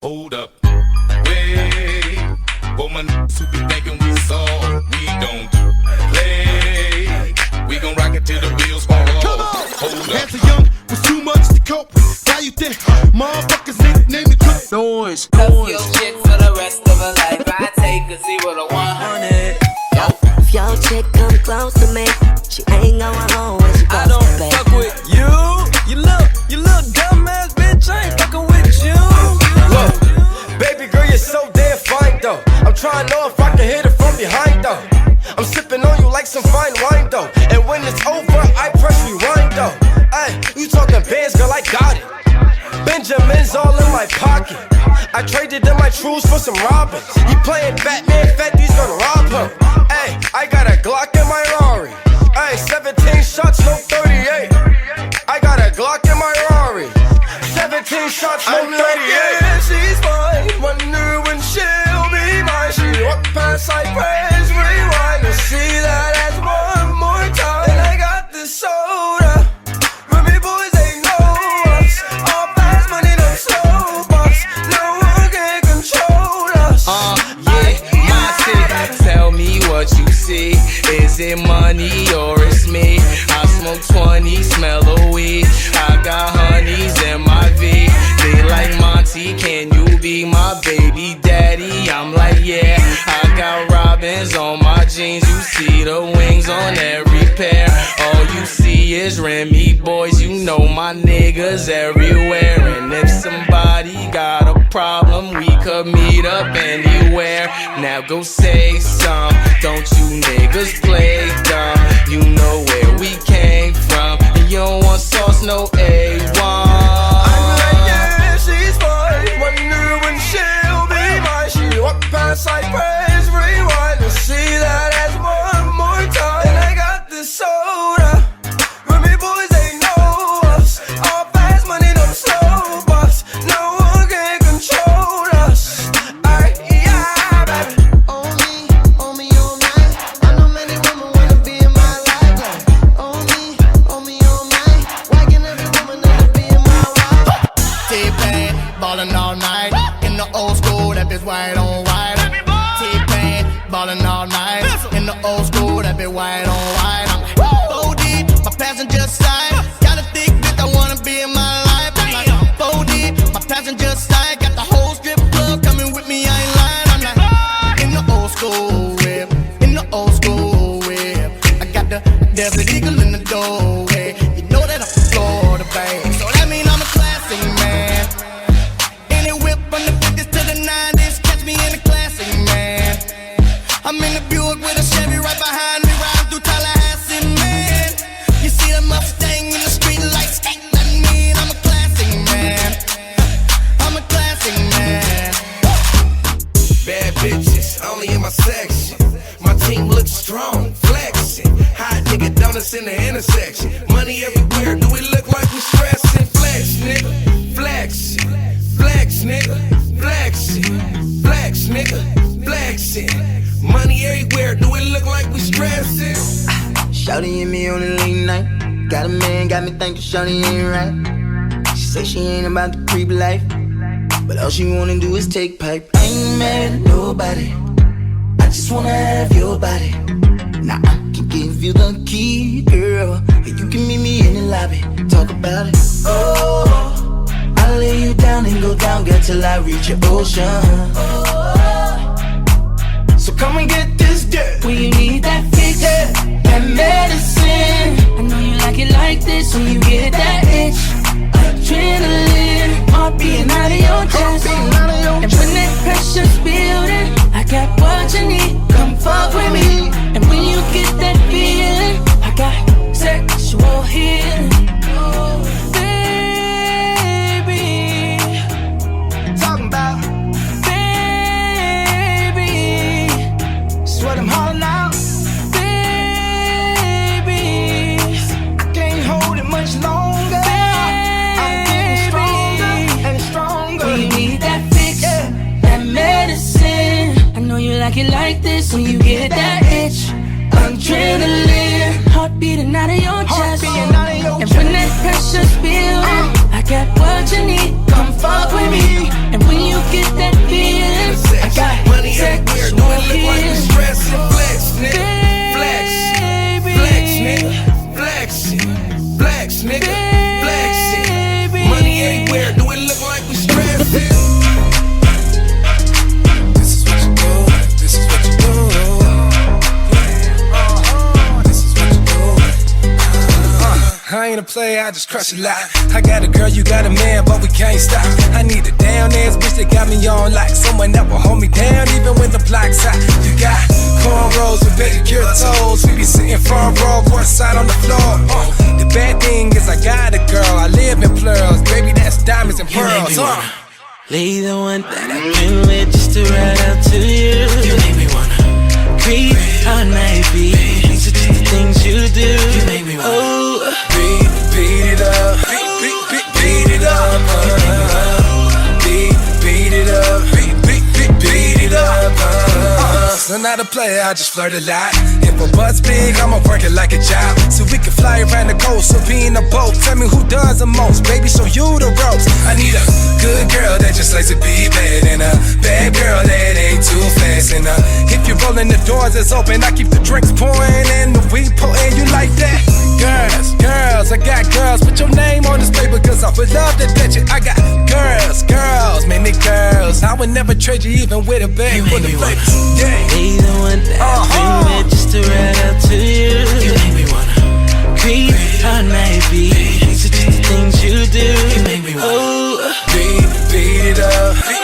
Hold up, wait. Woman, who be thinking we soft, we don't play. We gon' rock it till the wheels fall off. Hold up. As a young was too much to cope. Now you think motherfuckers name it quick. Noiz. Love your chick for the rest of her life. I take a 0 to 100. If your chick come close to me, she ain't going home when she I goes don't to bed. fuck with you. You little dumbass bitch. I ain't fucking with you. Look, baby girl, you're so damn fine though. I'm trying to know if I can hit it from behind though. I'm sipping on you like some fine wine though. And when it's over, I press rewind though. Ay, you talking bands, girl, I got it. Benjamin's all in my pocket. I traded in my trues for some robbers. He playing Batman, Fetty's gonna rob him. Ay, I got a Glock in my Rari. Ay, 17 shots, no 38. I got a Glock in my Rari. 17 shots, no 38. Yeah, she's mine. Wonder when she'll be mine. She walk past, I press rewind and see that ass one more time. And I got this soda. Ruby boys, they know us. All fast money, no slow bucks. No one can control us. Yeah, my city. Tell me what you see. Is it money or it's me? I smoke 20, smell a weed. I got honeys in my V. They like Monty, can you be my baby daddy? I'm like, yeah. I got robins on my jeans. You see the wings on every pair. All you see is Remy boys. You know my niggas everywhere. And if somebody got a problem, we could meet up anywhere. Now go say some. Don't you niggas play dumb? You know where we came from. And you don't want sauce, no A1. I'm like, yeah, she's fine. Wonder when she'll be mine. She walk past, I press rewind and see that ass one more time. And I got this soda. Remy boys, they know us. All fast money, no slow bucks. No one can control us. Alright, yeah, baby. On me all night. I know many women wanna be in my life. Like, on me all night. Why can't every woman wanna be in my life? T-Pain, ballin' all night. In the old school, that bitch white on white. T-Pain, ballin' all night. In the old school, that bitch white on white. I'm like, 4 deep, my passenger side. Got a thick bitch, I wanna be in my life. I'm like, 4 deep, my passenger side. Got the whole strip club coming with me, I ain't lying. I'm like, in the old school whip, in the old school whip. I got the Desert Eagle in the doorway. You know that I'm from Florida, babe. So that mean I'm a classic man. Any whip from the 50s to the 90s, catch me in a classic man. I'm in the Buick with a Chevy right behind me, riding through Tallahassee, man. You see the Mustang in the street like skate, that mean I'm a classic man. I'm a classic man. Bad bitches, only in my section. My team looks strong, flexing. Hot nigga donuts in the intersection. Money everywhere, do we look like we stressing? Flex, nigga, flexing. Flex, nigga, flexing. Flex, nigga, flexing. Money everywhere, do it look like we stressing? Shawty and me on a late night. Got a man, got me thinking Shawty ain't right. She say she ain't about the creep life, but all she wanna do is take pipe. I ain't mad at nobody, I just wanna have your body. Now I can give you the key, girl, and you can meet me in the lobby. Talk about it. Oh, I'll lay you down and go down, girl, till I reach your ocean. So come and get this dirt. When you need that fix, that medicine. I know you like it like this when you get that itch. Adrenaline, heart beating out of your chest. And when that pressure's building, I got what you need. Come fuck with me. And when you get that feeling, I got sexual healing. Baby, Talking about, baby, sweat them hollering out. baby. I can't hold it much longer. I'm getting stronger and stronger. When you need that fix, that medicine. I know you like it like this when you get that itch. Adrenaline, heart beating out of your chest. And when that pressure's building, I got what you need. Come fuck with me. And when you get player, I just crush a lot. I got a girl, you got a man, but we can't stop. I need a down ass bitch that got me on like someone that will hold me down even when the block's hot. You got cornrows with pedicure toes. We be sitting front row, one side on the floor. The bad thing is I got a girl, I live in plurals. Baby, that's diamonds and pearls. Lay the one that I've been with just to ride out to you. You make me wanna creep all night, be. These are just the things you do. You make me wanna beat it up, beat it up, beat it up, beat it up. So not a player, I just flirt a lot. If a buzz big, I'ma work it like a job. So we can fly around the coast, so be in a boat. Tell me who does the most, baby, show you the ropes. I need a good girl that just likes to be bad, and a bad girl that ain't too fast. And if you're rolling, the doors is open, I keep the drinks pouring and the weed pouring. You like that? Girls, I got girls. Put your name on this paper, cause I would love to get you. I got girls, many girls. I would never trade you even with a bag for the papers. Yeah. Be the one that I've been with just to ride out to you. You make me wanna creep all night, be. These are just the things you do. You make me wanna beat it up.